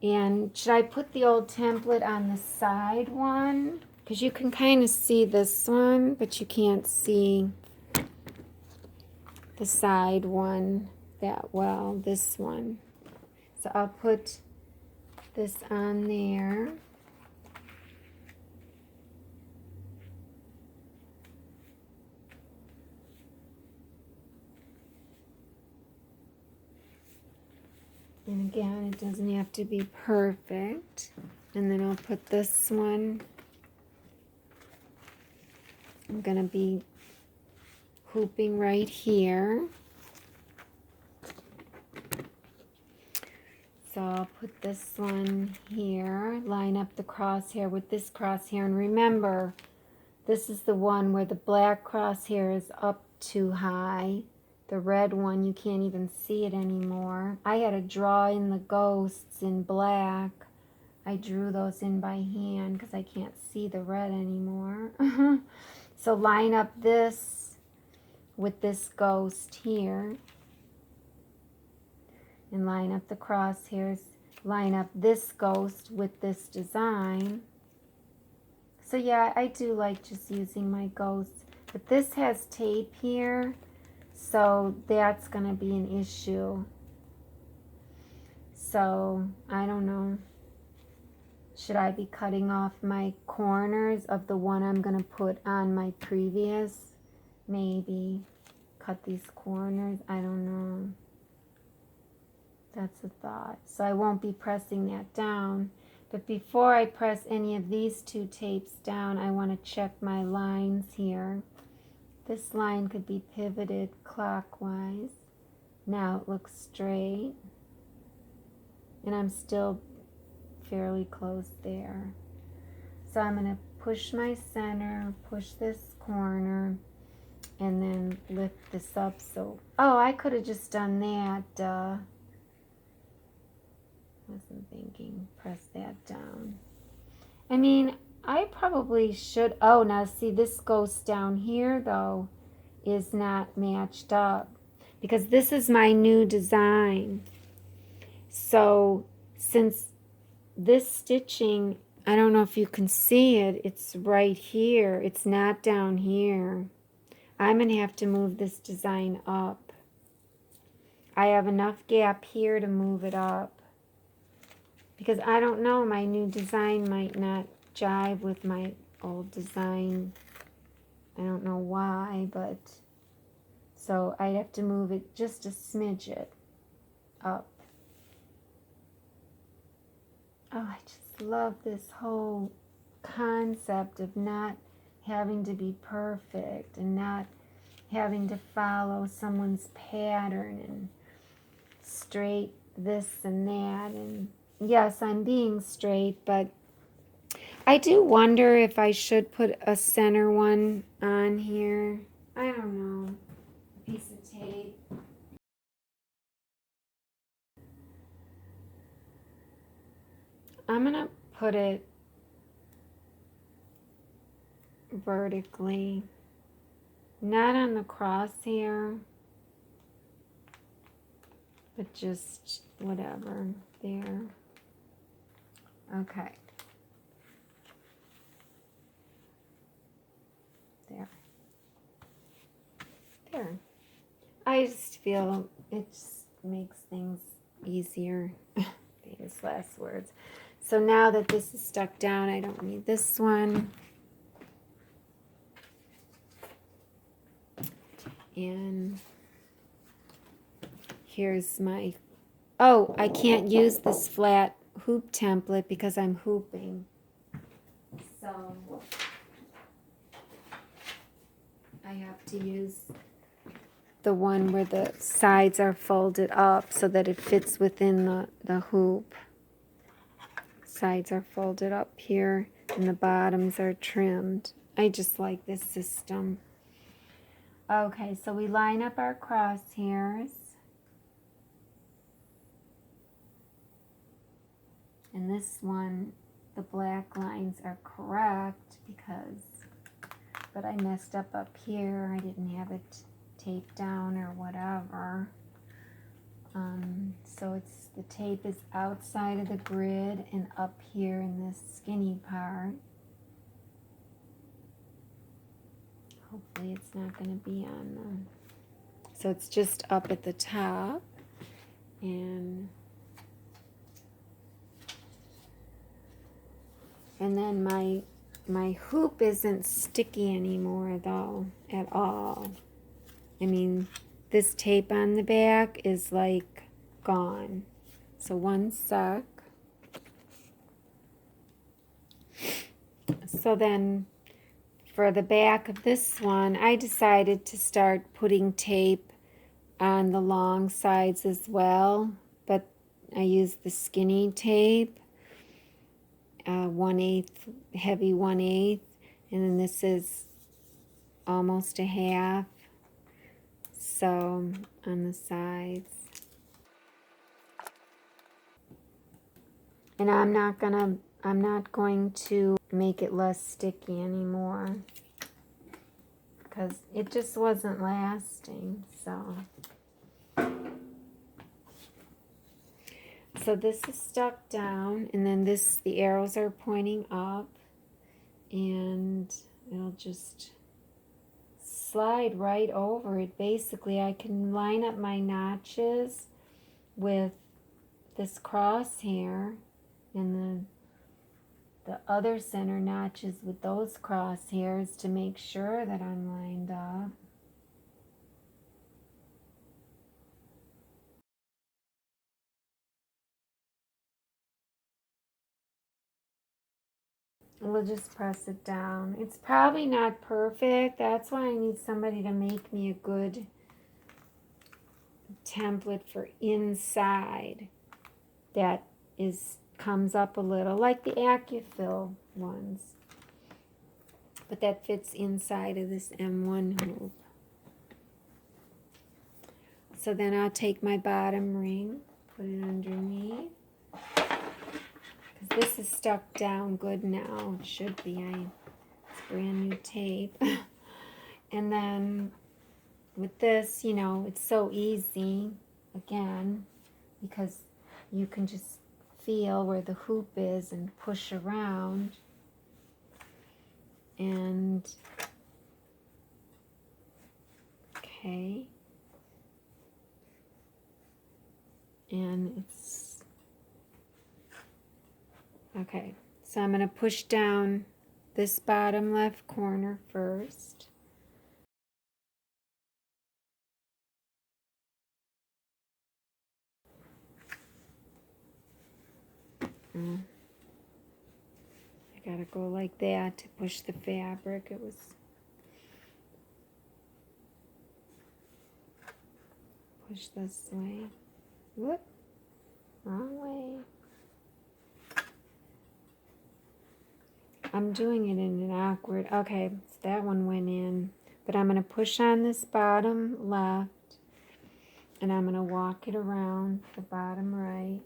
And should I put the old template on the side one? Because you can kind of see this one, but you can't see the side one that well, this one. So I'll put this on there. And again, it doesn't have to be perfect. And then I'll put this one. I'm going to be hooping right here. So I'll put this one here, line up the crosshair with this crosshair. And remember, this is the one where the black crosshair is up too high. The red one, you can't even see it anymore. I had to draw in the ghosts in black. I drew those in by hand because I can't see the red anymore. So line up this with this ghost here. And line up the crosshairs. Line up this ghost with this design. So yeah, I do like just using my ghosts. But this has tape here. So that's going to be an issue. So I don't know. Should I be cutting off my corners of the one I'm going to put on my previous? Maybe cut these corners. I don't know. That's a thought. So I won't be pressing that down. But before I press any of these two tapes down, I want to check my lines here. This line could be pivoted clockwise. Now it looks straight. And I'm still fairly close there. So I'm going to push my center, push this corner, and then lift this up. So, oh, I could have just done that. Wasn't thinking. Press that down. I mean, I probably should. Oh, now see, this ghost down here, though, is not matched up. Because this is my new design. So, since this stitching, I don't know if you can see it, it's right here. It's not down here. I'm going to have to move this design up. I have enough gap here to move it up. Because I don't know, my new design might not jive with my old design. I don't know why, but so I'd have to move it just a smidget up. Oh, I just love this whole concept of not having to be perfect and not having to follow someone's pattern and straight this and that. And yes, I'm being straight, but I do wonder if I should put a center one on here. I don't know. A piece of tape. I'm going to put it vertically, not on the crosshair, but just whatever there. Okay. There. I just feel it just makes things easier. Famous last words. So now that this is stuck down, I don't need this one. And here's my, oh, I can't use this flat hoop template because I'm hooping. So I have to use the one where the sides are folded up so that it fits within the hoop. Sides are folded up here and the bottoms are trimmed. I just like this system. Okay, so we line up our crosshairs. And this one, the black lines are correct because, but I messed up here. I didn't have it taped down or whatever. So the tape is outside of the grid and up here in this skinny part. Hopefully it's not going to be on the, so it's just up at the top, and then my hoop isn't sticky anymore though at all. I mean, this tape on the back is like gone. So one sec. So then for the back of this one, I decided to start putting tape on the long sides as well, but I used the skinny tape, 1/8 heavy 1/8, and then this is almost a half, so on the sides. And I'm not going to make it less sticky anymore because it just wasn't lasting. So this is stuck down, and then the arrows are pointing up, and it'll just slide right over it. Basically, I can line up my notches with this crosshair and the other center notches with those crosshairs to make sure that I'm lined up. We'll just press it down. It's probably not perfect. That's why I need somebody to make me a good template for inside that comes up a little, like the AccuFill ones, but that fits inside of this M1 hoop. So then I'll take my bottom ring, put it underneath, because this is stuck down good now. It should be. It's brand new tape. And then with this, you know, it's so easy, again, because you can just feel where the hoop is and push around, and okay, and it's okay. So I'm going to push down this bottom left corner first. I gotta go like that to push the fabric. It was push this way. Whoop, wrong way. I'm doing it in an awkward. Okay, so that one went in, but I'm gonna push on this bottom left, and I'm gonna walk it around the bottom right.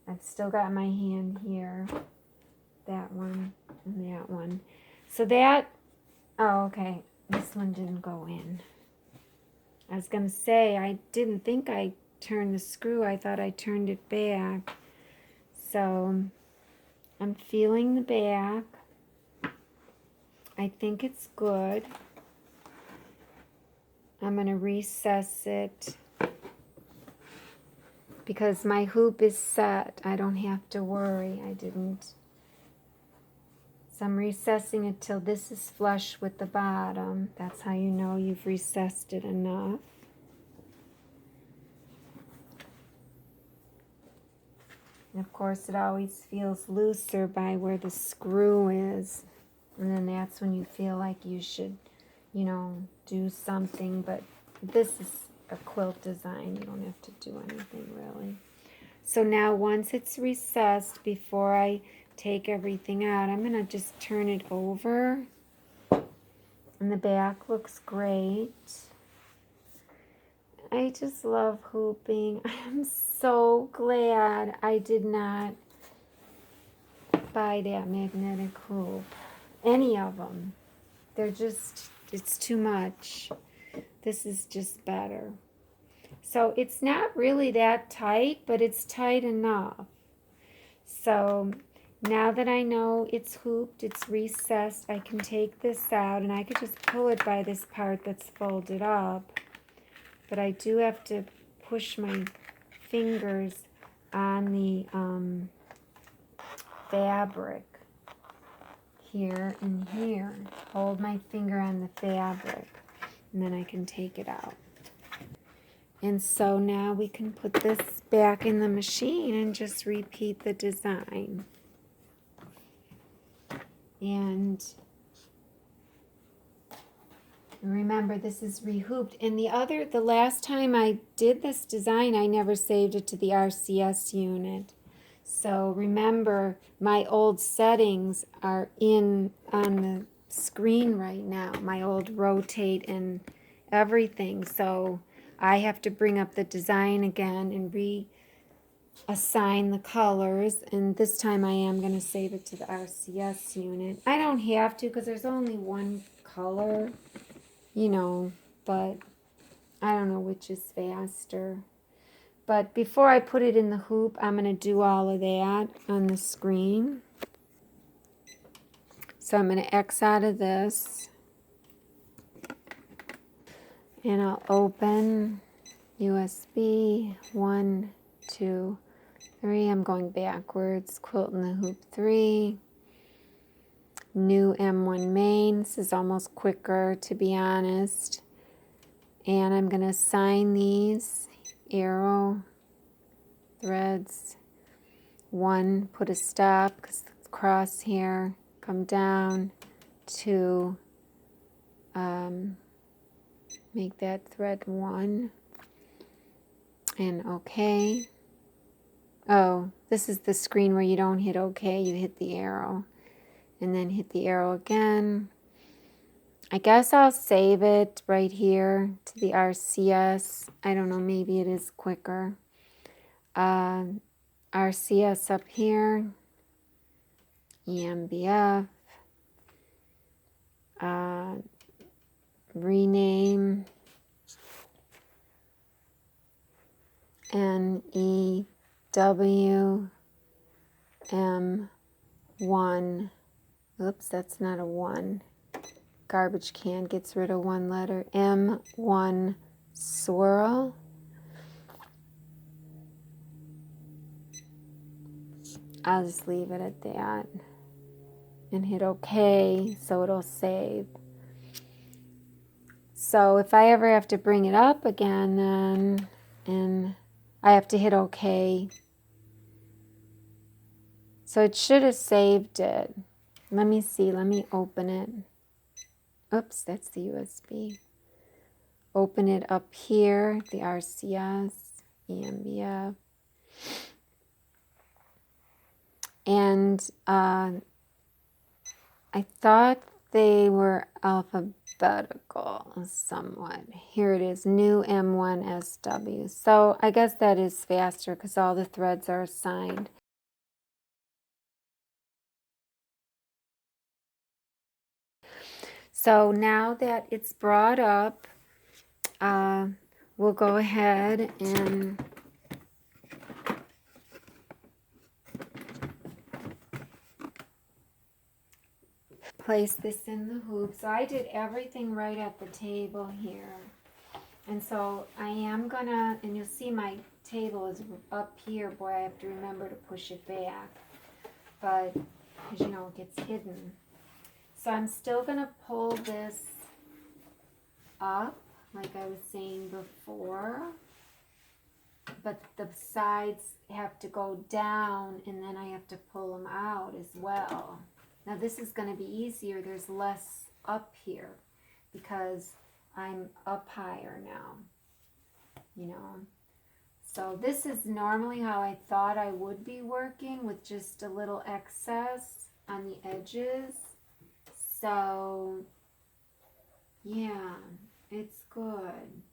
I've still got my hand here, that one and that one. So that, oh, okay, this one didn't go in. I was going to say, I didn't think I turned the screw. I thought I turned it back. So I'm feeling the back. I think it's good. I'm going to recess it because my hoop is set. I don't have to worry. I didn't. So I'm recessing it till this is flush with the bottom. That's how you know you've recessed it enough. And of course it always feels looser by where the screw is. And then that's when you feel like you should, you know, do something. But this is a quilt design. You don't have to do anything really. So now once it's recessed, before I take everything out, I'm going to just turn it over. And the back looks great. I just love hooping. I'm so glad I did not buy that magnetic hoop. Any of them. They're just, it's too much. This is just better. So it's not really that tight, but it's tight enough. So now that I know it's hooped, it's recessed, I can take this out and I could just pull it by this part that's folded up. But I do have to push my fingers on the fabric here and here. Hold my finger on the fabric and then I can take it out. And so now we can put this back in the machine and just repeat the design. And remember, this is rehooped. And the last time I did this design, I never saved it to the RCS unit. So remember, my old settings are on the screen right now. My old rotate and everything. So I have to bring up the design again and reassign the colors. And this time I am going to save it to the RCS unit. I don't have to because there's only one color, you know, but I don't know which is faster. But before I put it in the hoop, I'm going to do all of that on the screen. So I'm going to X out of this. And I'll open USB 1, 2, 3. I'm going backwards. Quilt in the hoop 3. New M1 main. This is almost quicker, to be honest. And I'm going to assign these arrow threads. 1, put a stop because it's crosshair. Come down. 2, make that thread 1. And OK. Oh, this is the screen where you don't hit OK, you hit the arrow. And then hit the arrow again. I guess I'll save it right here to the RCS. I don't know, maybe it is quicker. RCS up here. Mb4. Rename. NEWM1. Oops, that's not a 1. Garbage can gets rid of one letter. M1 swirl. I'll just leave it at that and hit OK so it'll save. So if I ever have to bring it up again, then and I have to hit OK. So it should have saved it. Let me see. Let me open it. Oops, that's the USB. Open it up here, the RCS, Mb4. And I thought they were alphabetical somewhat. Here it is, new M1SW. So I guess that is faster because all the threads are assigned. So now that it's brought up, we'll go ahead and place this in the hoop. So I did everything right at the table here. And so I am gonna, and you'll see my table is up here. Boy, I have to remember to push it back. But, as you know, it gets hidden. So I'm still gonna pull this up, like I was saying before. But the sides have to go down, and then I have to pull them out as well. Now this is going to be easier. There's less up here because I'm up higher now, you know. So this is normally how I thought I would be working, with just a little excess on the edges. So yeah, it's good.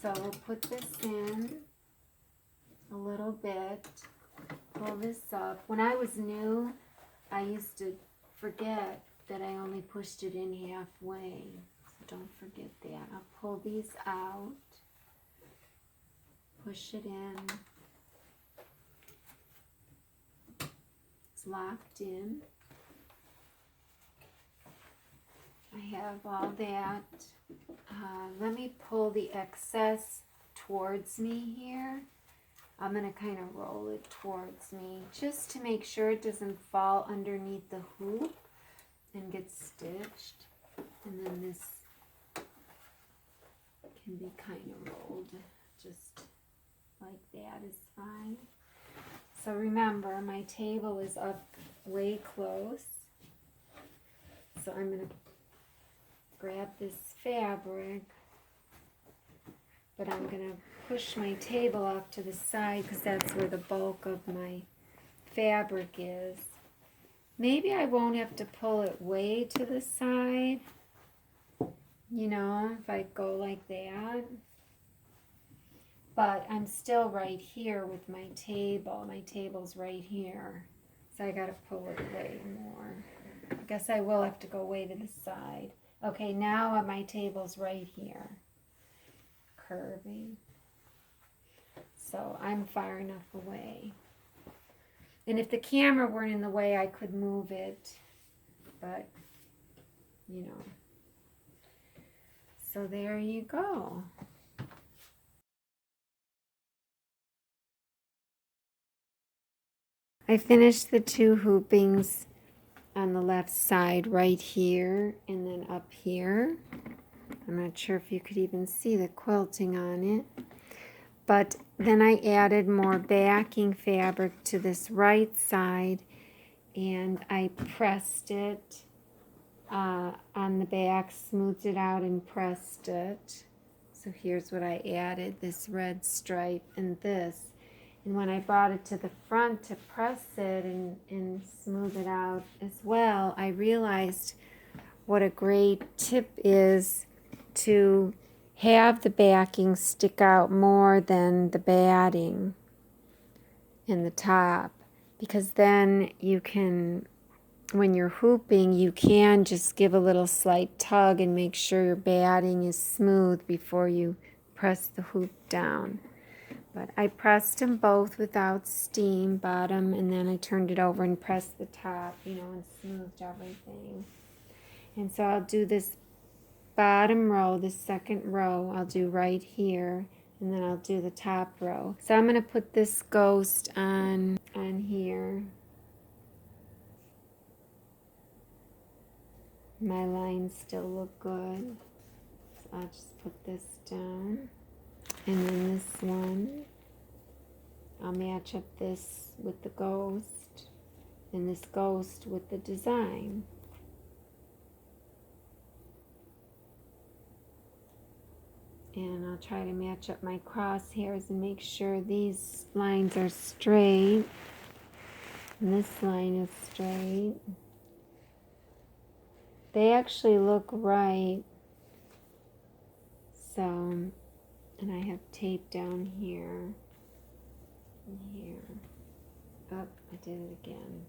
So we'll put this in a little bit, pull this up. When I was new, I used to forget that I only pushed it in halfway. So don't forget that. I'll pull these out. push it in. It's locked in. I have all that. Let me pull the excess towards me here. I'm going to kind of roll it towards me just to make sure it doesn't fall underneath the hoop and get stitched. And then this can be kind of rolled just like that is fine. So remember, my table is up way close. So I'm going to grab this fabric, but I'm going to push my table off to the side because that's where the bulk of my fabric is. Maybe I won't have to pull it way to the side, you know, if I go like that. But I'm still right here with my table. My table's right here. So I got to pull it way more. I guess I will have to go way to the side. Okay, now my table's right here, curving. So I'm far enough away. And if the camera weren't in the way, I could move it, but, you know. So there you go. I finished the two hoopings on the left side right here and then up here. I'm not sure if you could even see the quilting on it. But then I added more backing fabric to this right side and I pressed it on the back, smoothed it out and pressed it. So here's what I added, this red stripe and this. And when I brought it to the front to press it and smooth it out as well, I realized what a great tip is to have the backing stick out more than the batting in the top. Because then you can, when you're hooping, you can just give a little slight tug and make sure your batting is smooth before you press the hoop down. But I pressed them both without steam, bottom, and then I turned it over and pressed the top, you know, and smoothed everything. And so I'll do this bottom row, the second row, I'll do right here, and then I'll do the top row. So I'm going to put this ghost on here. My lines still look good. So I'll just put this down. And then this one, I'll match up this with the ghost and this ghost with the design. And I'll try to match up my crosshairs and make sure these lines are straight. And this line is straight. They actually look right. So, and I have tape down here and here. Oh, I did it again.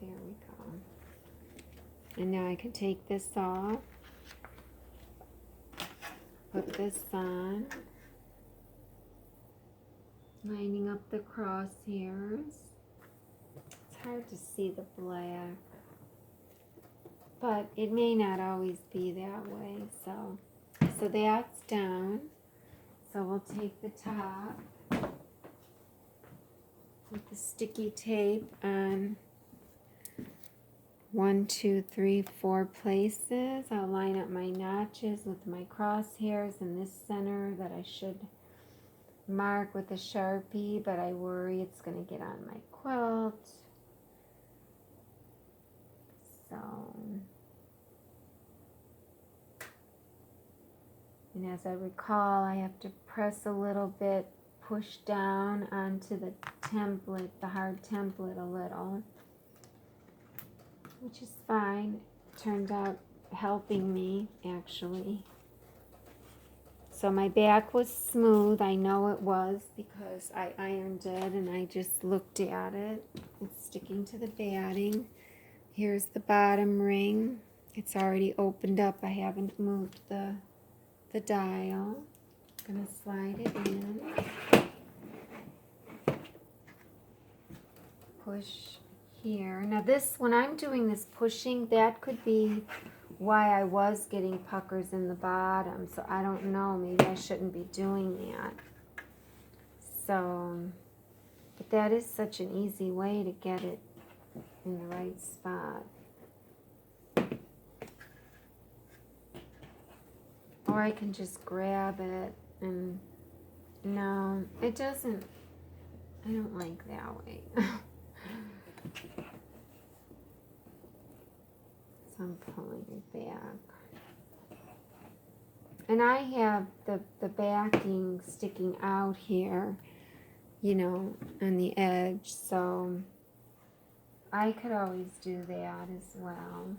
There we go. And now I can take this off, put this on, lining up the crosshairs. It's hard to see the black, but it may not always be that way. So that's down. So we'll take the top with the sticky tape on 1, 2, 3, 4 places. I'll line up my notches with my crosshairs in this center that I should mark with a Sharpie, but I worry it's going to get on my quilt. So, and as I recall, I have to press a little bit, push down onto the template, the hard template a little, which is fine. It turned out helping me, actually. So So my back was smooth. I know it was because I ironed it and I just looked at it. It's sticking to the batting. Here's the bottom ring. It's already opened up. I haven't moved the dial. I'm going to slide it in. Push here. Now this, when I'm doing this pushing, that could be why I was getting puckers in the bottom. So I don't know, maybe I shouldn't be doing that. So, but that is such an easy way to get it in the right spot. Or I can just grab it and, no, it doesn't, I don't like that way. So I'm pulling it back. And I have the backing sticking out here, you know, on the edge, so I could always do that as well.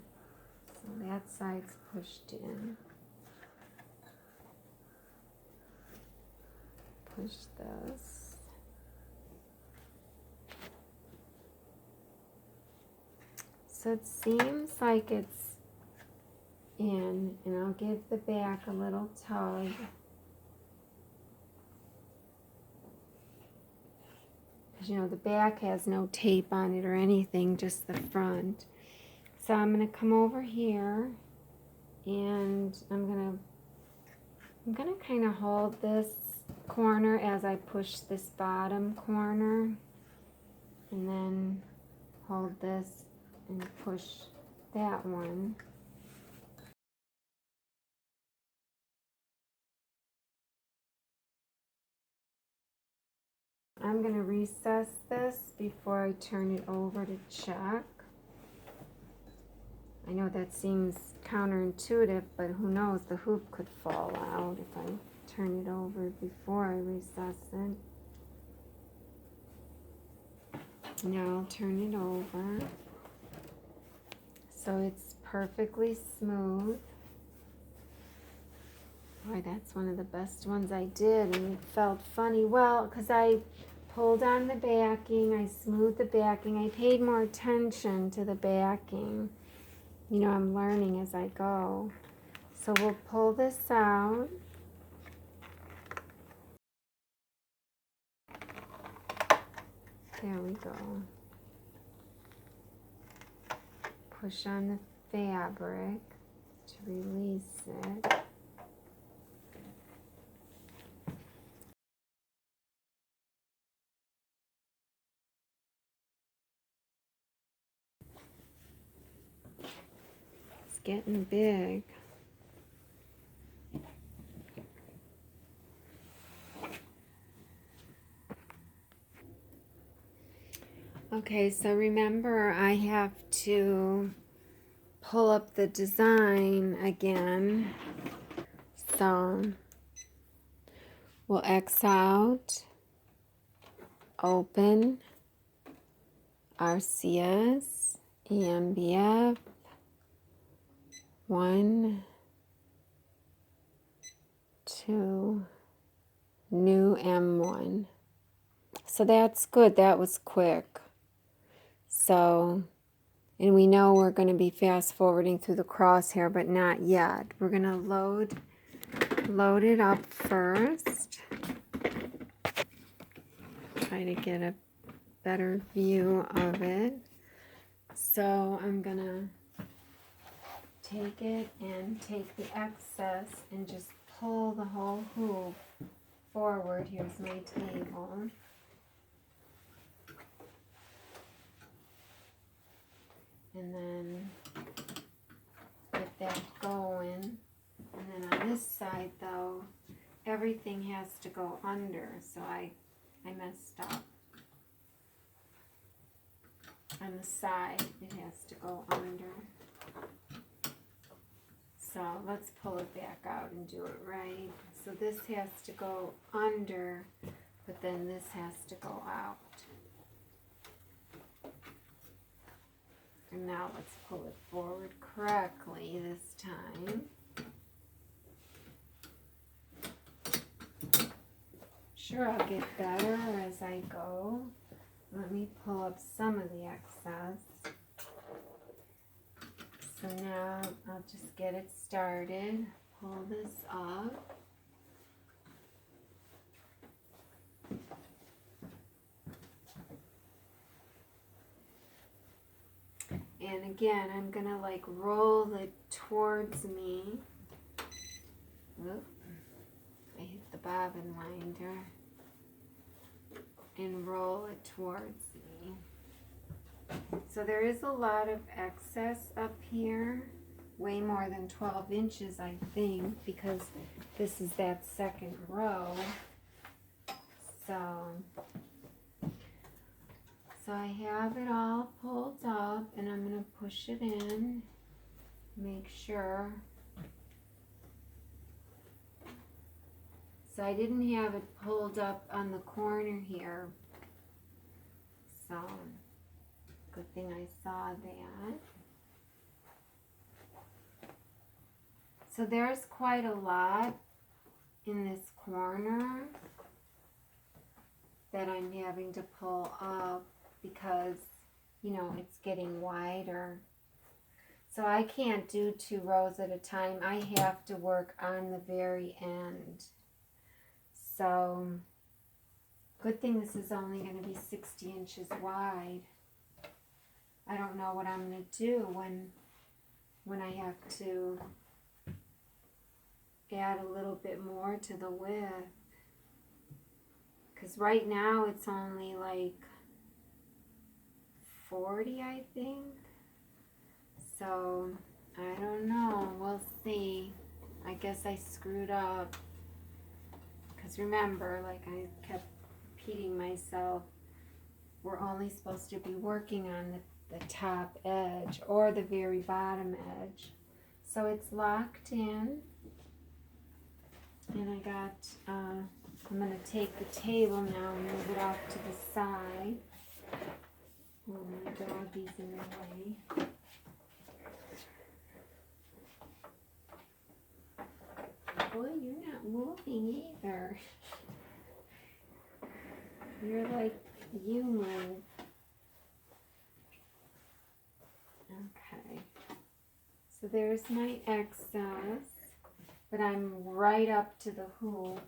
So that side's pushed in. Push this. So it seems like it's in, and I'll give the back a little tug. Because, you know, the back has no tape on it or anything, just the front. So I'm going to come over here, and I'm going to kind of hold this corner as I push this bottom corner, and then hold this and push that one. I'm going to recess this before I turn it over to check. I know that seems counterintuitive, but who knows, the hoop could fall out if I turn it over before I recess it. Now I'll turn it over. So it's perfectly smooth. Boy, that's one of the best ones I did, and it felt funny. Well, because I pulled on the backing, I smoothed the backing, I paid more attention to the backing. You know, I'm learning as I go. So we'll pull this out. There we go. Push on the fabric to release it. It's getting big. Okay, so remember I have to pull up the design again. So we'll X out, open, RCS, Mb4, 1, 2, new M1. So that's good, that was quick. So, and we know we're going to be fast forwarding through the crosshair, but not yet. We're going to load it up first. Try to get a better view of it. So I'm going to take it and take the excess and just pull the whole hoop forward. Here's my table. And then get that going. And then on this side though, everything has to go under. So I messed up. On the side, it has to go under. So let's pull it back out and do it right. So this has to go under, but then this has to go out. And now let's pull it forward correctly this time. sure I'll get better as I go. Let me pull up some of the excess. So now I'll just get it started. Pull this up. And again, I'm gonna like roll it towards me. Whoop. I hit the bobbin winder. And roll it towards me. So there is a lot of excess up here, way more than 12 inches I think, because this is that second row. So I have it all pulled up, and I'm going to push it in, make sure. So I didn't have it pulled up on the corner here. So, good thing I saw that. So there's quite a lot in this corner that I'm having to pull up because, you know, it's getting wider. So I can't do 2 rows at a time. I have to work on the very end. So, good thing this is only going to be 60 inches wide. I don't know what I'm going to do when I have to add a little bit more to the width. Because right now it's only like 40, I think. So, I don't know. We'll see. I guess I screwed up. Because remember, like I kept repeating myself, we're only supposed to be working on the top edge or the very bottom edge. So it's locked in. And I got, I'm going to take the table now and move it off to the side. Oh, my doggy's in the way. Boy, you're not moving either. You're like, you move. Okay. So there's my excess, but I'm right up to the hoop.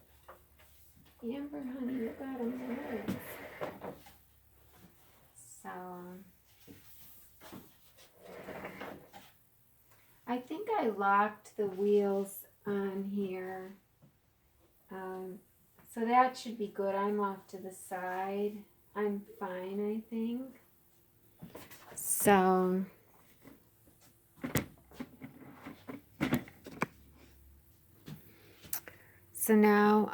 Amber, honey, you gotta move. So, I think I locked the wheels on here. So that should be good. I'm off to the side. I'm fine, I think. So, now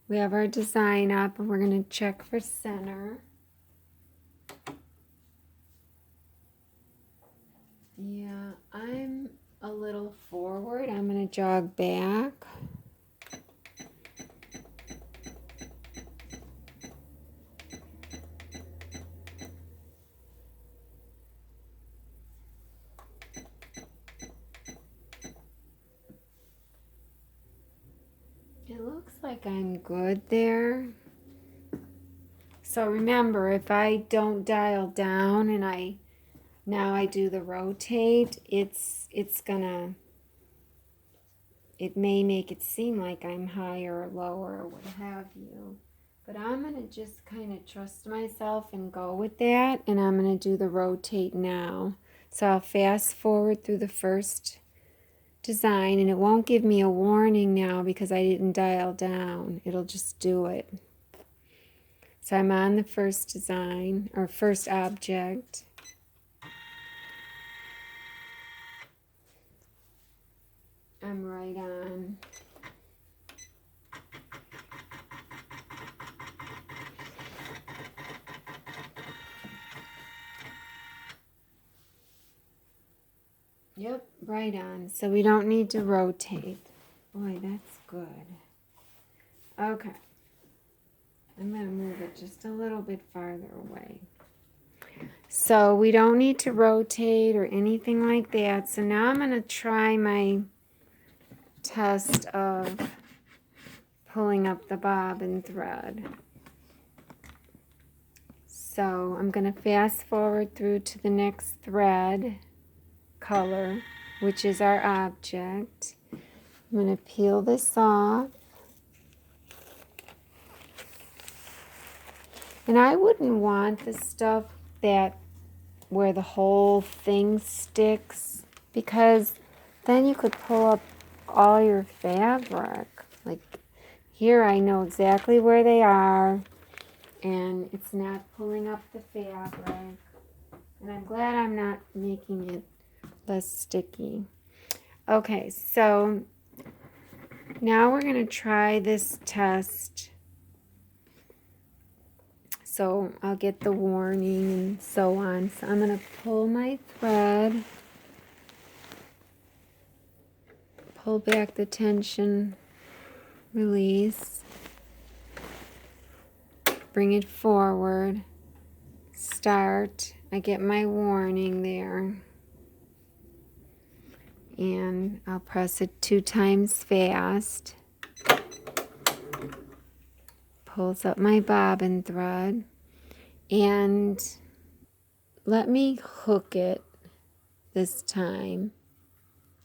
we have our design up, and we're gonna check for center. Yeah, I'm a little forward. I'm gonna jog back. It looks like I'm good there. So remember, if I don't dial down and now I do the rotate, it may make it seem like I'm higher or lower or what have you. But I'm going to just kind of trust myself and go with that, and I'm going to do the rotate now. So I'll fast forward through the first design, and it won't give me a warning now because I didn't dial down. It'll just do it. So I'm on the first design, or first object. I'm right on. Yep, right on. So we don't need to rotate. Boy, that's good. Okay. I'm going to move it just a little bit farther away. So we don't need to rotate or anything like that. So now I'm going to try my test of pulling up the bobbin thread. So I'm going to fast forward through to the next thread color, which is our object. I'm going to peel this off. And I wouldn't want the stuff that where the whole thing sticks, because then you could pull up all your fabric. Like here I know exactly where they are, and it's not pulling up the fabric. And I'm glad I'm not making it less sticky. Okay, so now we're going to try this test. So I'll get the warning and so on. So I'm going to pull my thread, pull back the tension, release, bring it forward, start. I get my warning there. And I'll press it 2 times fast. Pulls up my bobbin thread, and let me hook it this time.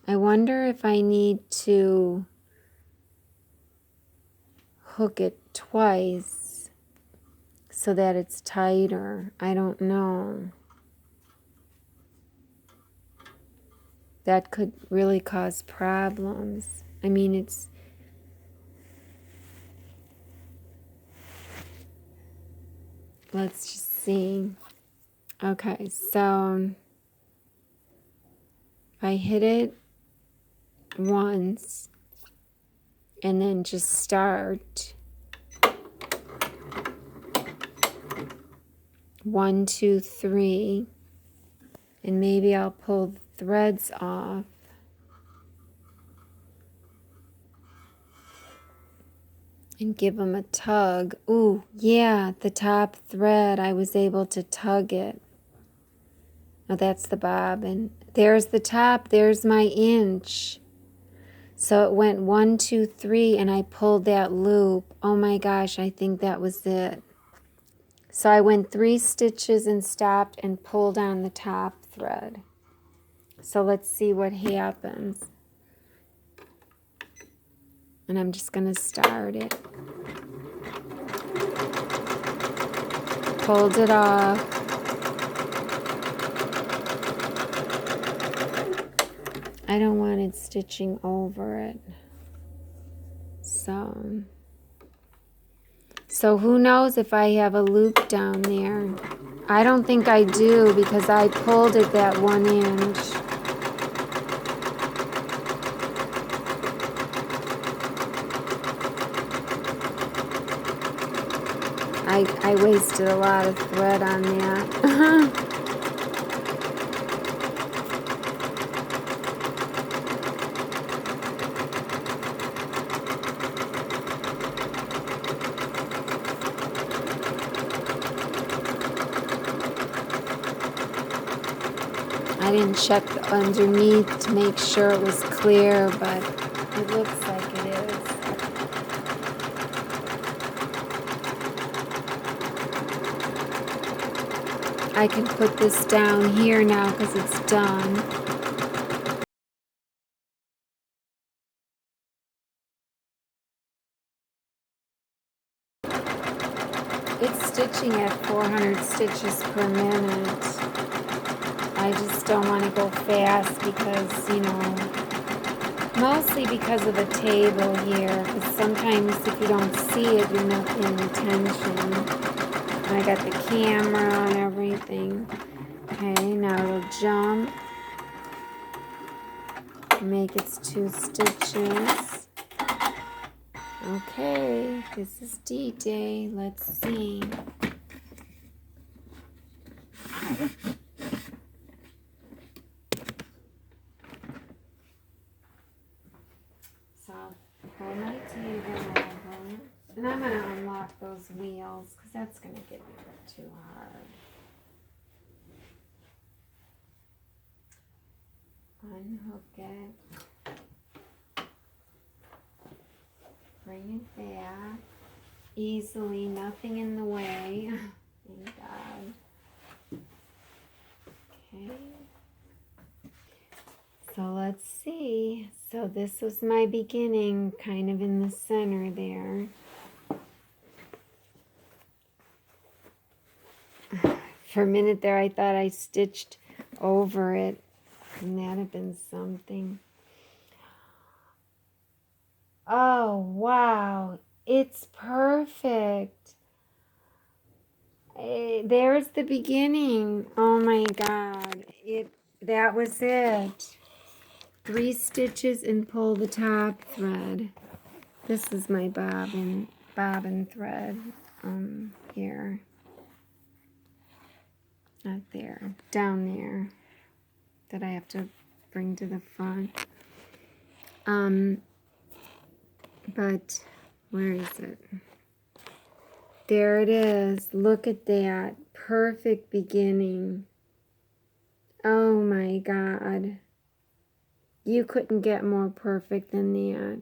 I wonder if I need to hook it twice so that it's tighter. I don't know. That could really cause problems. I mean, let's just see. Okay, so if I hit it once and then just start 1, 2, 3, and maybe I'll pull the threads off. And give them a tug. Ooh, yeah, the top thread, I was able to tug it. Oh, that's the bobbin. There's the top, there's my inch. So it went 1, 2, 3, and I pulled that loop. Oh my gosh, I think that was it. So I went 3 stitches and stopped and pulled on the top thread. So let's see what happens. And I'm just going to start it. Pulled it off. I don't want it stitching over it. So who knows if I have a loop down there. I don't think I do because I pulled it that 1 inch. I wasted a lot of thread on that. I didn't check the underneath to make sure it was clear, but it looks like it is. I can put this down here now because it's done. It's stitching at 400 stitches per minute. I just don't want to go fast because, you know, mostly because of the table here. Because sometimes if you don't see it, you're not paying attention. I got the camera and everything. Okay, now it'll jump. Make its 2 stitches. Okay, this is D-Day. Let's see. So I'll pull my table over. And I'm going to unlock those wheels because that's going to get too hard. Unhook it. bring it back easily, nothing in the way. Thank God. Okay. So let's see. So this was my beginning, kind of in the center there. For a minute there, I thought I stitched over it, and that'd have been something. Oh, wow. It's perfect. There's the beginning. Oh my God. That was it. 3 stitches and pull the top thread. This is my bobbin thread here. Not there, down there, that I have to bring to the front. But where is it? There it is. Look at that. Perfect beginning. Oh my God. You couldn't get more perfect than that.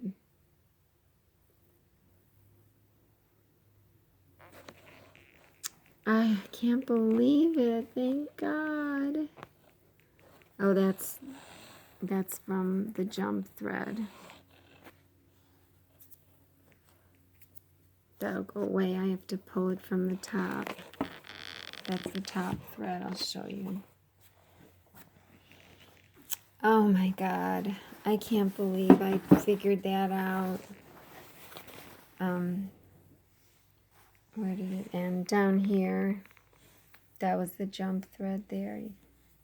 I can't believe it. Thank God. Oh, that's from the jump thread. That'll go away. I have to pull it from the top. That's the top thread. I'll show you. Oh my God. I can't believe I figured that out. Where did it end? Down here. That was the jump thread there.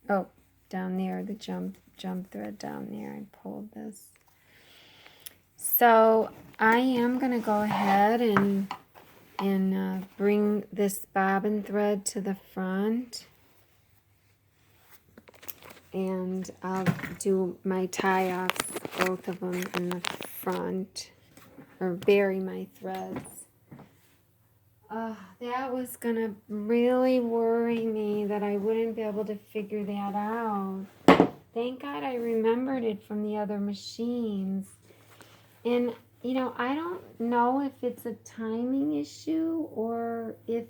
Oh, down there, the jump thread down there. I pulled this. So I am going to go ahead and bring this bobbin thread to the front. And I'll do my tie-offs, both of them in the front, or bury my threads. That was going to really worry me that I wouldn't be able to figure that out. Thank God I remembered it from the other machines. And, you know, I don't know if it's a timing issue or if...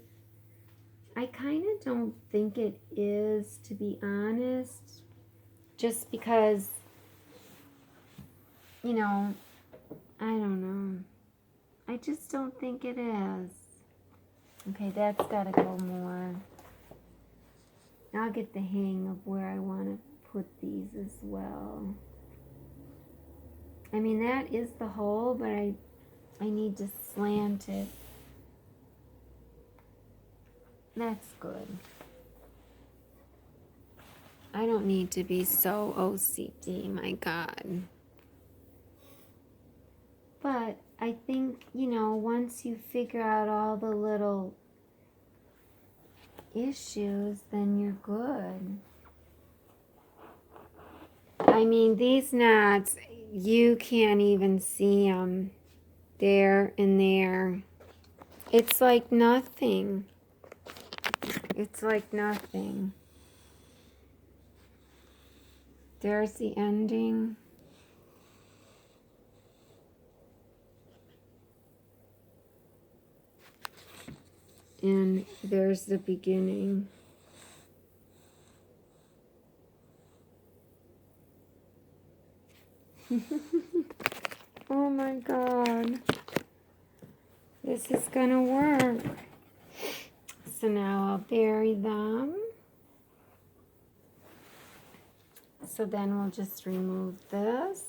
I kind of don't think it is, to be honest. Just because, you know, I don't know. I just don't think it is. Okay, that's got to go more. I'll get the hang of where I want to put these as well. I mean, that is the hole, but I need to slant it. That's good. I don't need to be so OCD, my God. But I think, you know, once you figure out all the little issues, then you're good. I mean, these knots, you can't even see them there and there. It's like nothing. It's like nothing. There's the ending. And there's the beginning. Oh my God. This is gonna work. So now I'll bury them. So then we'll just remove this.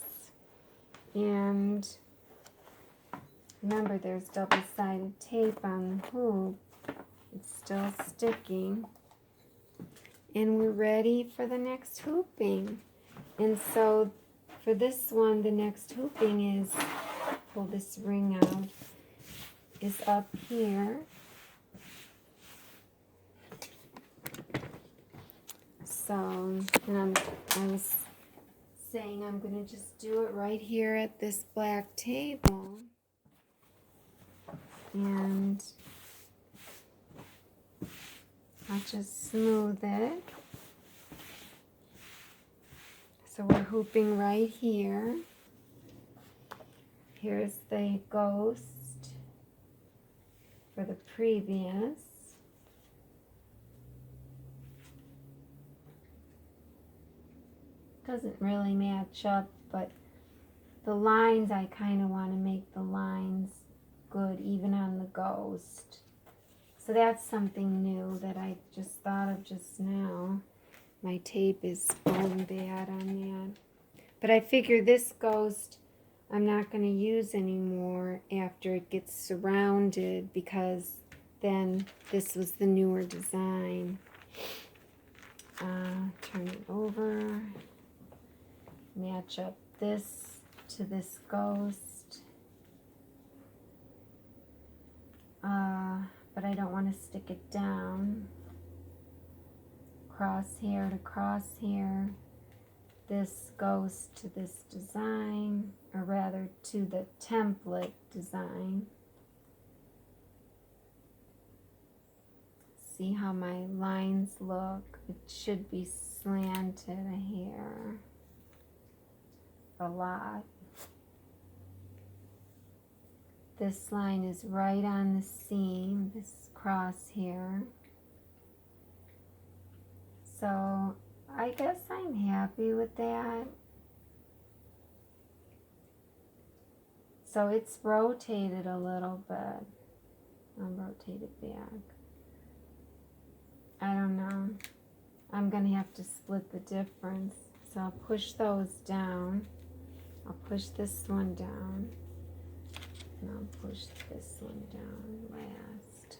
And remember, there's double-sided tape on the hoop. It's still sticking. And we're ready for the next hooping. And so for this one, the next hooping is, pull this ring out, is up here. So, and I was saying I'm going to just do it right here at this black table. And I'll just smooth it. So we're hooping right here. Here's the ghost for the previous. Doesn't really match up, but the lines, I kind of want to make the lines good even on the ghost. So that's something new that I just thought of just now. My tape is going bad on that. But I figure this ghost I'm not going to use anymore after it gets surrounded, because then this was the newer design. Turn it over. Match up this to this ghost. But I don't want to stick it down. Crosshair to crosshair. This goes to this design, or rather to the template design. See how my lines look? It should be slanted a hair. A lot. This line is right on the seam, this crosshair. So I guess I'm happy with that. So it's rotated a little bit. I'll rotate it back. I don't know. I'm going to have to split the difference. So I'll push those down. I'll push this one down. And I'll push this one down last.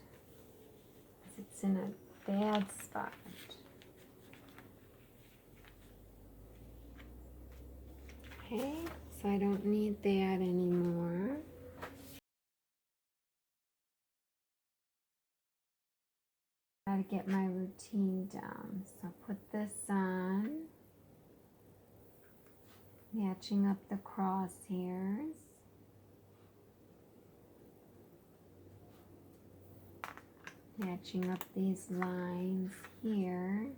Because it's in a bad spot. Okay, so I don't need that anymore. Gotta get my routine down. So put this on. Matching up the crosshairs. Matching up these lines here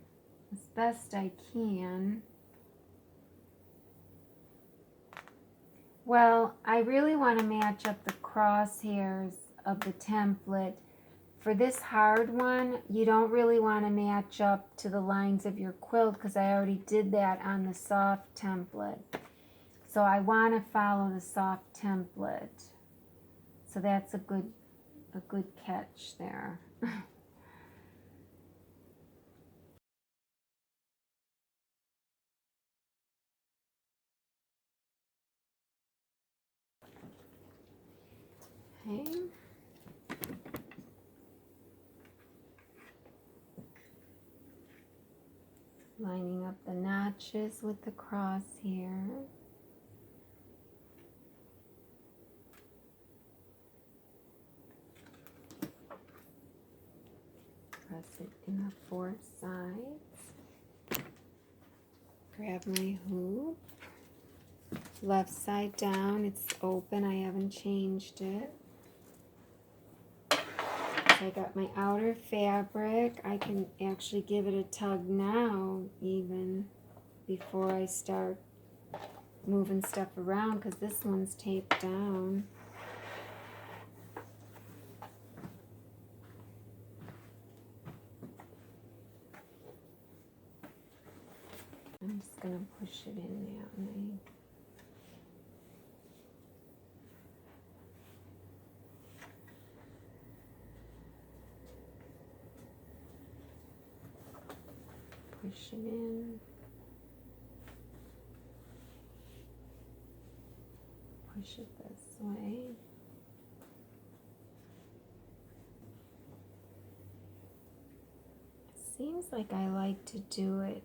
as best I can. Well, I really want to match up the crosshairs of the template. For this hard one, you don't really want to match up to the lines of your quilt, because I already did that on the soft template. So I want to follow the soft template. So that's a good catch there. Okay. Lining up the notches with the crosshair. Press it in the 4 sides. Grab my hoop. Left side down, it's open, I haven't changed it. So I got my outer fabric. I can actually give it a tug now, even before I start moving stuff around, because this one's taped down. I'm just going to push it in that way. Push it in. Push it this way. It seems like I like to do it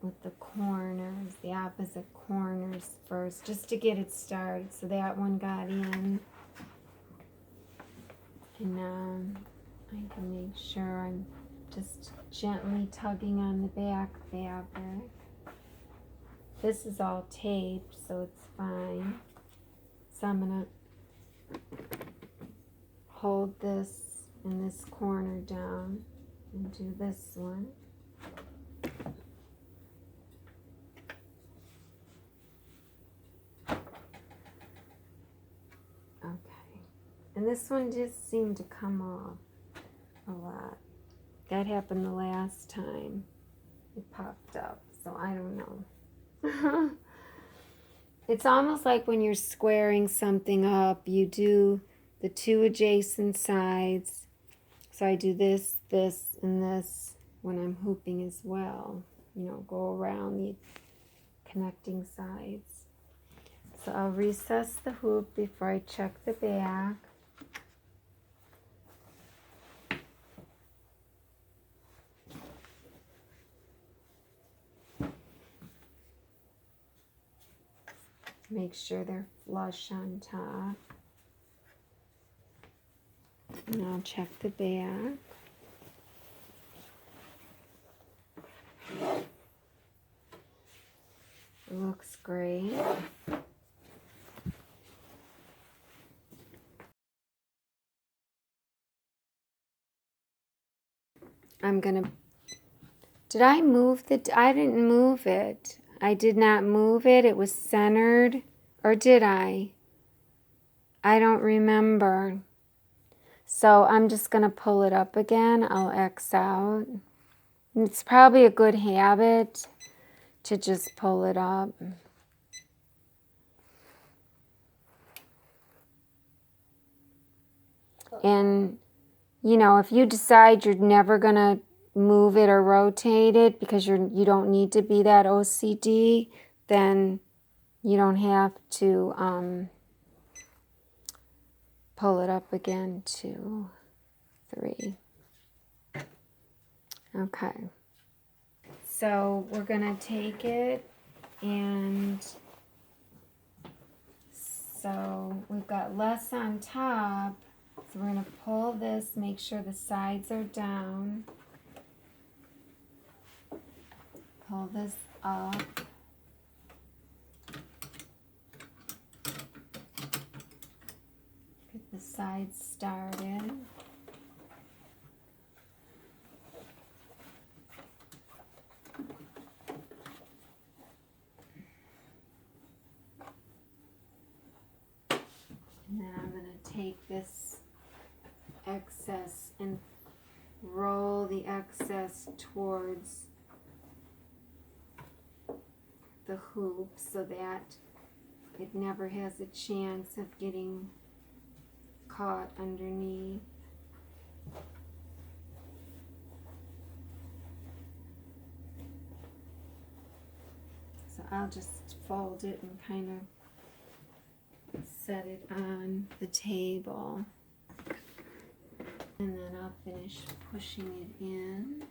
with the corners, the opposite corners first, just to get it started. So that one got in. And now I can make sure I'm just gently tugging on the back fabric. This is all taped, so it's fine. So I'm going to hold this in this corner down and do this one. And this one just seemed to come off a lot. That happened the last time it popped up, so I don't know. It's almost like when you're squaring something up, you do the two adjacent sides. So I do this, this, and this when I'm hooping as well. You know, go around the connecting sides. So I'll recess the hoop before I check the back. Make sure they're flush on top. And I'll check the back. It looks great. I'm gonna, did I move I didn't move it. I did not move it. It was centered. Or did I? I don't remember. So I'm just gonna pull it up again. I'll X out. It's probably a good habit to just pull it up. And, you know, if you decide you're never going to move it or rotate it because you don't need to be that OCD, then you don't have to pull it up again. 2, 3. Okay. So we're going to take it, and so we've got less on top. So we're going to pull this, make sure the sides are down. Pull this up. Get the sides started. And then I'm going to take this excess and roll the excess towards the hoop so that it never has a chance of getting caught underneath. So I'll just fold it and kind of set it on the table. And then I'll finish pushing it in.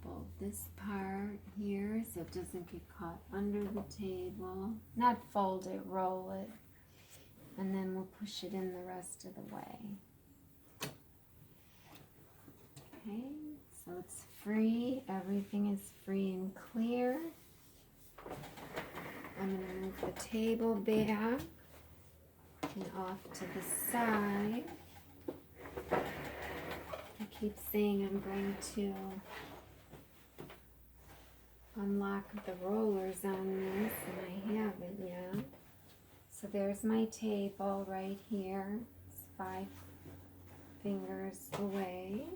Fold this part here so it doesn't get caught under the table. Not fold it, roll it. And then we'll push it in the rest of the way. Okay, so it's free. Everything is free and clear. I'm going to move the table back and off to the side. I keep saying I'm going to unlock the rollers on this, and I haven't yet. So there's my table right here. It's 5 fingers away.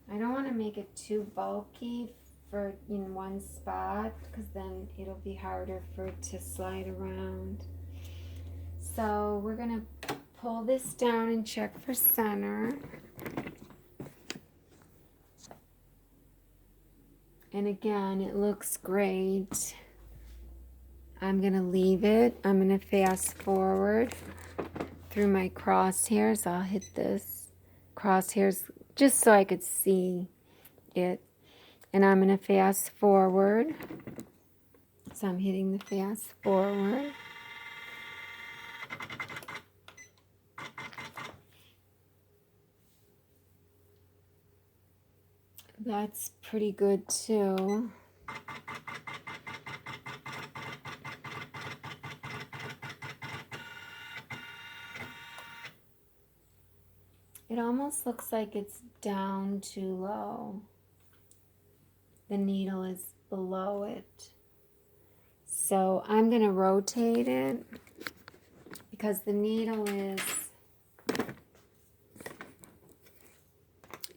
I don't want to make it too bulky for in one spot, because then it'll be harder for it to slide around. So we're going to pull this down and check for center. And again, it looks great. I'm going to leave it. I'm going to fast forward through my crosshairs. I'll hit this crosshairs just so I could see it. And I'm going to fast forward. So I'm hitting the fast forward. That's pretty good too. It almost looks like it's down too low. The needle is below it. So I'm going to rotate it because the needle is,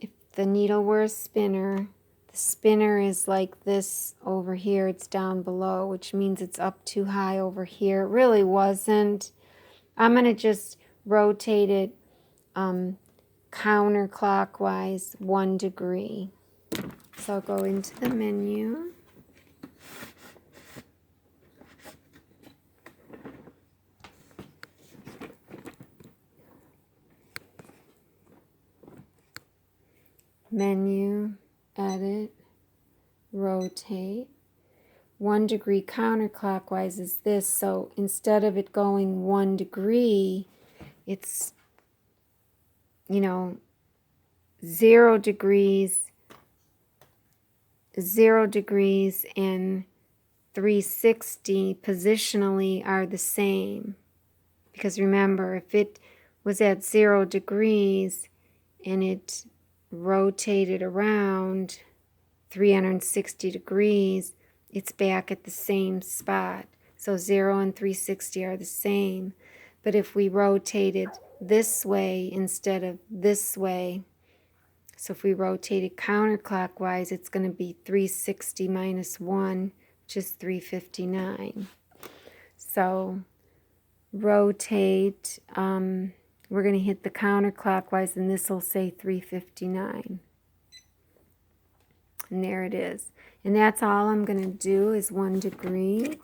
if the needle were a spinner, the spinner is like this over here. It's down below, which means it's up too high over here. It really wasn't. I'm going to just rotate it counterclockwise 1 degree. So I'll go into the menu. Menu, edit, rotate. 1 degree counterclockwise is this, so instead of it going 1 degree, it's, 0 degrees, 0 degrees and 360 positionally are the same. Because remember, if it was at 0 degrees and it rotated around 360 degrees, it's back at the same spot. So 0 and 360 are the same. But if we rotate it this way instead of this way, so if we rotate it counterclockwise, it's going to be 360 minus 1, which is 359. So rotate, we're going to hit the counterclockwise, and this will say 359. And there it is. And that's all I'm going to do is 1 degree.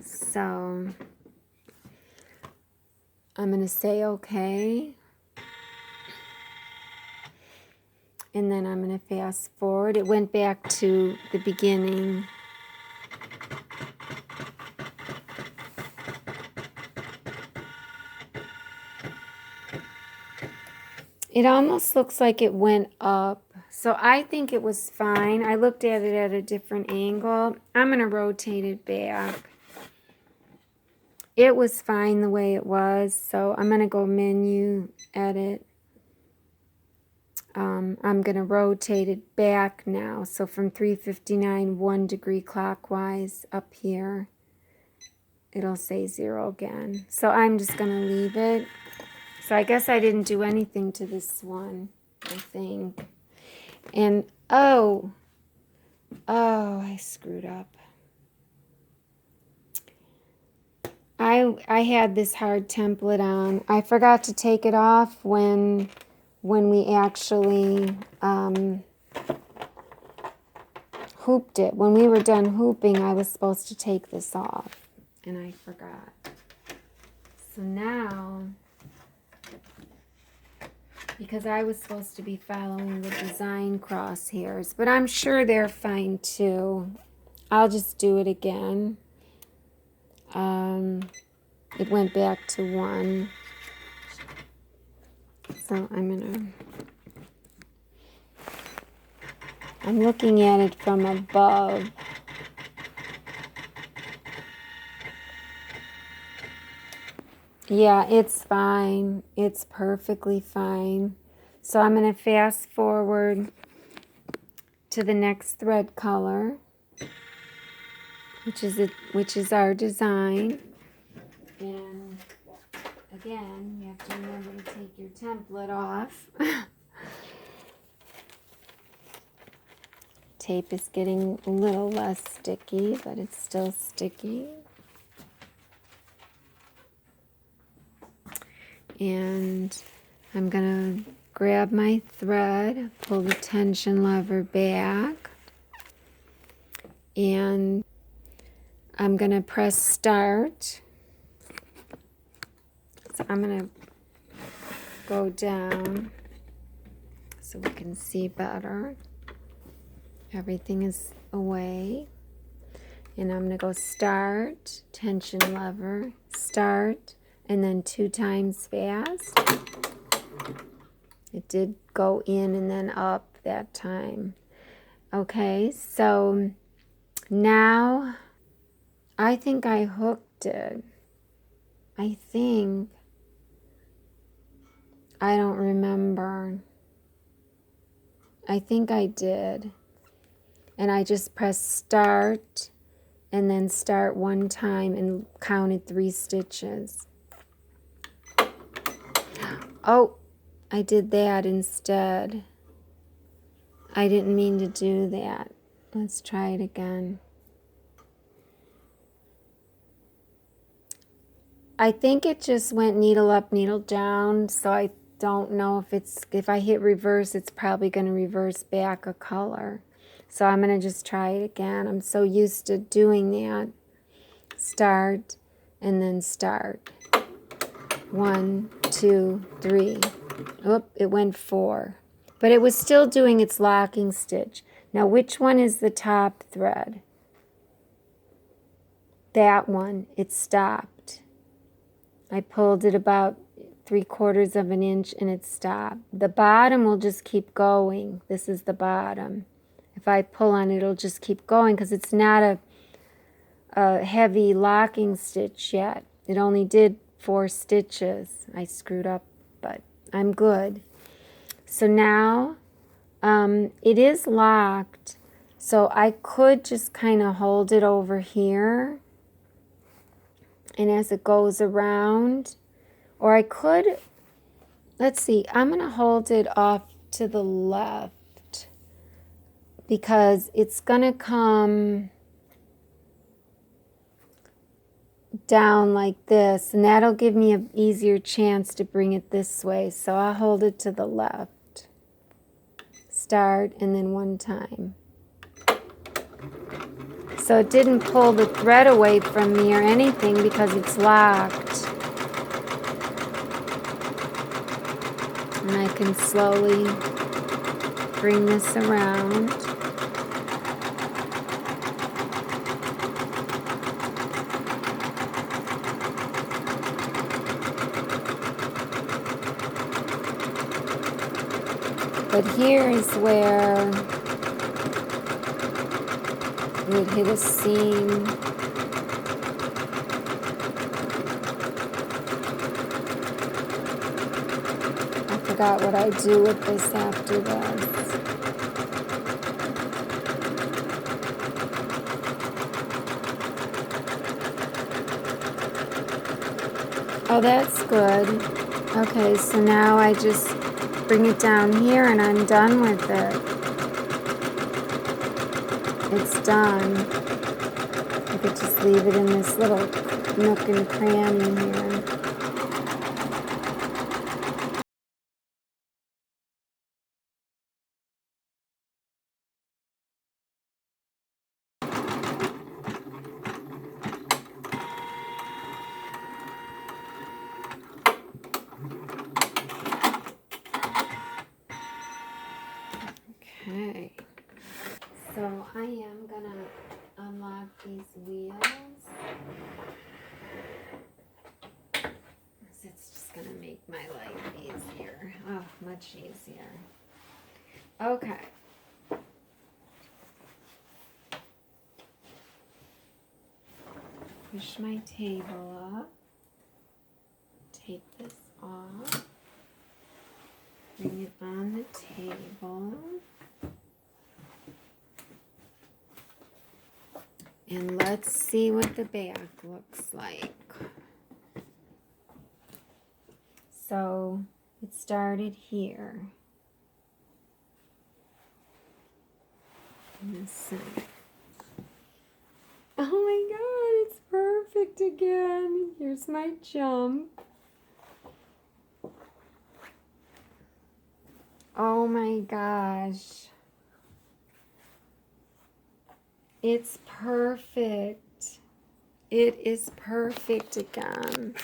So I'm going to say okay. And then I'm going to fast forward. It went back to the beginning. It almost looks like it went up. So I think it was fine. I looked at it at a different angle. I'm going to rotate it back. It was fine the way it was. So I'm going to go menu, edit. I'm going to rotate it back now. So from 359, 1 degree clockwise up here, it'll say 0 again. So I'm just going to leave it. So I guess I didn't do anything to this one, I think. And, oh, I screwed up. I had this hard template on. I forgot to take it off when we actually hooped it. When we were done hooping, I was supposed to take this off, and I forgot. So now, because I was supposed to be following the design crosshairs, but I'm sure they're fine too. I'll just do it again. It went back to 1. So I'm looking at it from above. Yeah, it's fine. It's perfectly fine. So I'm going to fast forward to the next thread color, which is our design. And again, you have to remember to take your template off. Tape is getting a little less sticky, but it's still sticky. And I'm going to grab my thread, pull the tension lever back, and I'm going to press start. So I'm going to go down so we can see better. Everything is away. And I'm going to go start, tension lever, start, and then 2 times fast. It did go in and then up that time. Okay, so now I think I hooked it. I think. I don't remember. I think I did. And I just pressed start and then start one time and counted 3 stitches. Oh, I did that instead. I didn't mean to do that. Let's try it again. I think it just went needle up, needle down, so I don't know if I hit reverse, it's probably going to reverse back a color. So I'm going to just try it again. I'm so used to doing that. Start and then start. 1, 2, 3. Oop, it went 4. But it was still doing its locking stitch. Now, which one is the top thread? That one. It stopped. I pulled it about 3/4 of an inch and it stopped. The bottom will just keep going. This is the bottom. If I pull on it, it'll just keep going because it's not a heavy locking stitch yet. It only did 4 stitches. I screwed up, but I'm good. So now it is locked, so I could just kind of hold it over here, and as it goes around, or I could, let's see, I'm going to hold it off to the left because it's going to come down like this, and that'll give me an easier chance to bring it this way. So I'll hold it to the left. Start and then one time. So it didn't pull the thread away from me or anything because it's locked. And I can slowly bring this around. But here is where it would hit a seam. I forgot what I do with this after this. Oh, that's good. Okay, so now I just bring it down here and I'm done with it. It's done. I could just leave it in this little nook and cranny here. Okay. So I am gonna unlock these wheels. It's just gonna make my life easier. Oh, much easier. Okay. Push my table up. Take this off. Bring it on the table. And let's see what the back looks like. So it started here. In the center. Oh my God, it's perfect again. Here's my jump. Oh my gosh. It's perfect. It is perfect again.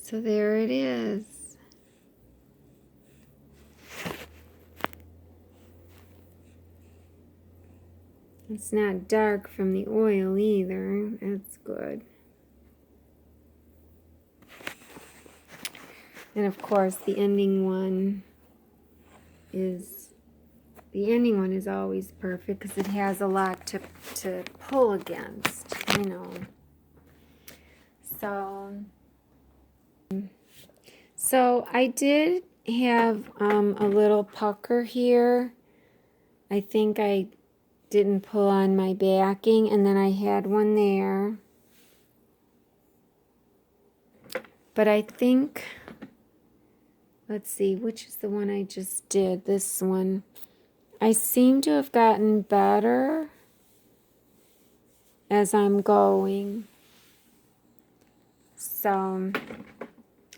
So there it is. It's not dark from the oil either. That's good. And of course the ending one is always perfect because it has a lot to pull against, you know. So I did have a little pucker here. I think I didn't pull on my backing, and then I had one there. But I think, let's see, which is the one I just did? This one. I seem to have gotten better as I'm going. So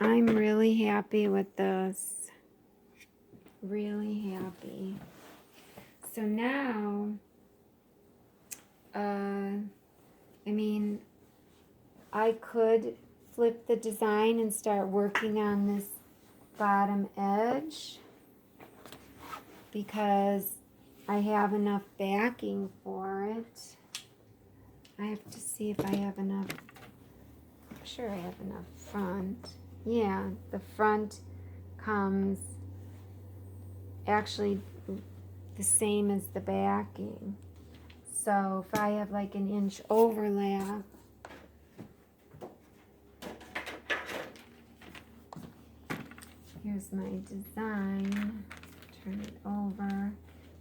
I'm really happy with this. Really happy. So now, I mean, I could flip the design and start working on this bottom edge because I have enough backing for it. I have to see if I have enough. I'm sure I have enough front. Yeah, the front comes actually the same as the backing. So if I have like an inch overlap, here's my design. Turn it over.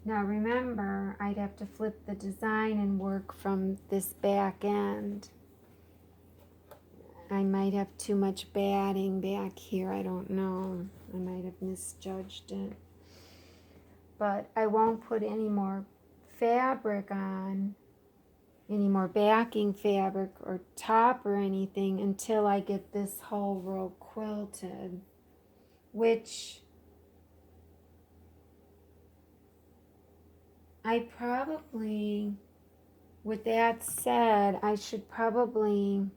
Now remember, I'd have to flip the design and work from this back end. I might have too much batting back here. I don't know. I might have misjudged it. But I won't put any more fabric on, any more backing fabric or top or anything until I get this whole row quilted, which I probably, with that said, I should probably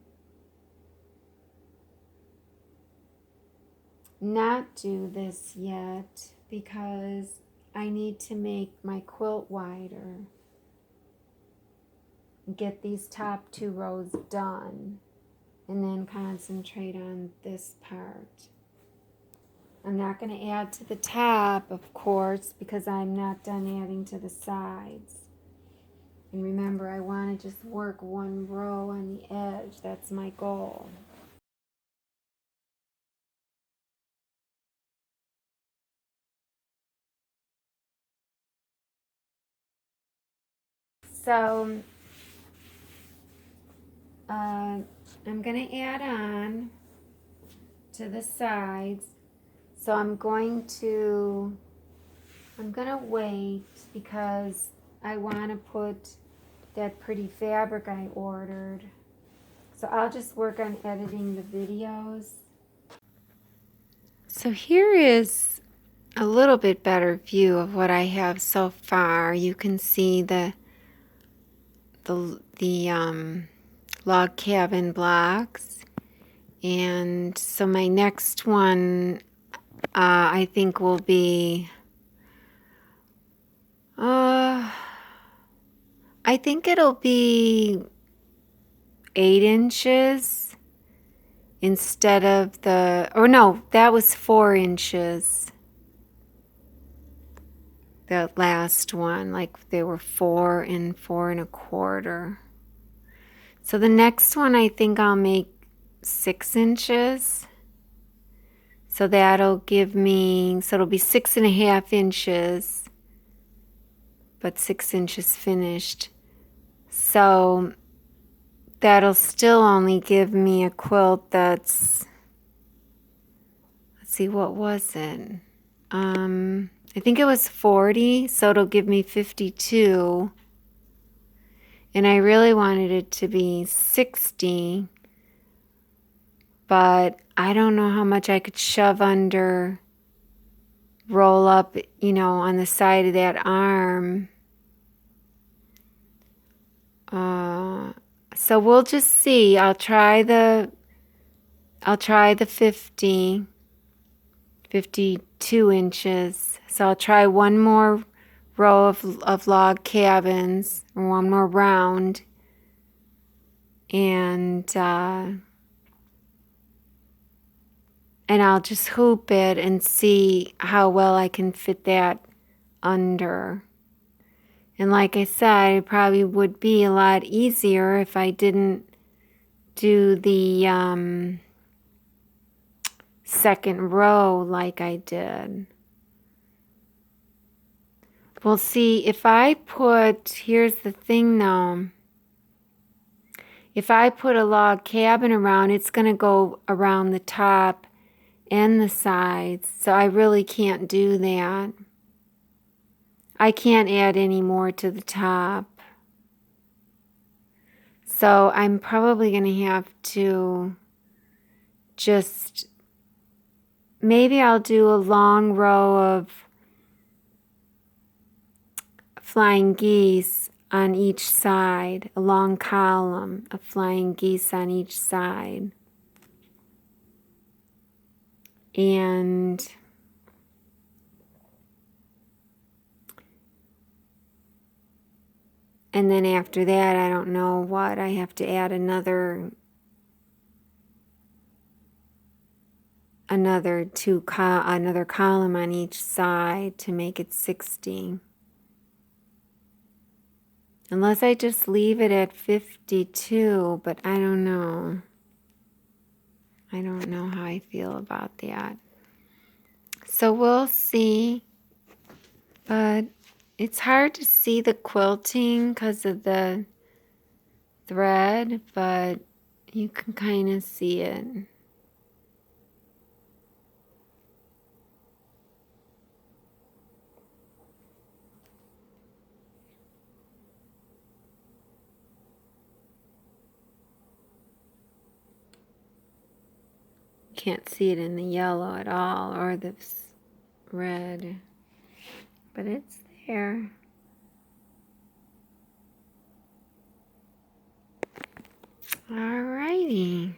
not do this yet because I need to make my quilt wider. Get these top 2 rows done and then concentrate on this part. I'm not going to add to the top, of course, because I'm not done adding to the sides. And remember, I want to just work 1 row on the edge. That's my goal. So, I'm going to add on to the sides. So I'm going to wait because I want to put that pretty fabric I ordered. So I'll just work on editing the videos. So here is a little bit better view of what I have so far. You can see the log cabin blocks. And so my next one I think will be, I think it'll be 8 inches instead of no, that was 4 inches. The last one, like they were 4 and 4 1/4. So the next one I think I'll make 6 inches. So that'll give me, so it'll be 6.5 inches, but 6 inches finished. So that'll still only give me a quilt that's, let's see, what was it? I think it was 40, so it'll give me 52. And I really wanted it to be 60, but I don't know how much I could shove under, roll up, on the side of that arm. So we'll just see. I'll try the 52 inches. So I'll try 1 more row of log cabins, or 1 more round, and I'll just hoop it and see how well I can fit that under. And like I said, it probably would be a lot easier if I didn't do the second row like I did. Well, see, if I put, here's the thing though. If I put a log cabin around, it's going to go around the top and the sides. So I really can't do that. I can't add any more to the top. So I'm probably going to have to just, maybe I'll do a long row of flying geese on each side, a long column of flying geese on each side. And then after that, I don't know what, I have to add another column on each side to make it 60. Unless I just leave it at 52, but I don't know. I don't know how I feel about that. So we'll see. But it's hard to see the quilting because of the thread, but you can kind of see it. Can't see it in the yellow at all, or the red, but it's there. Alrighty.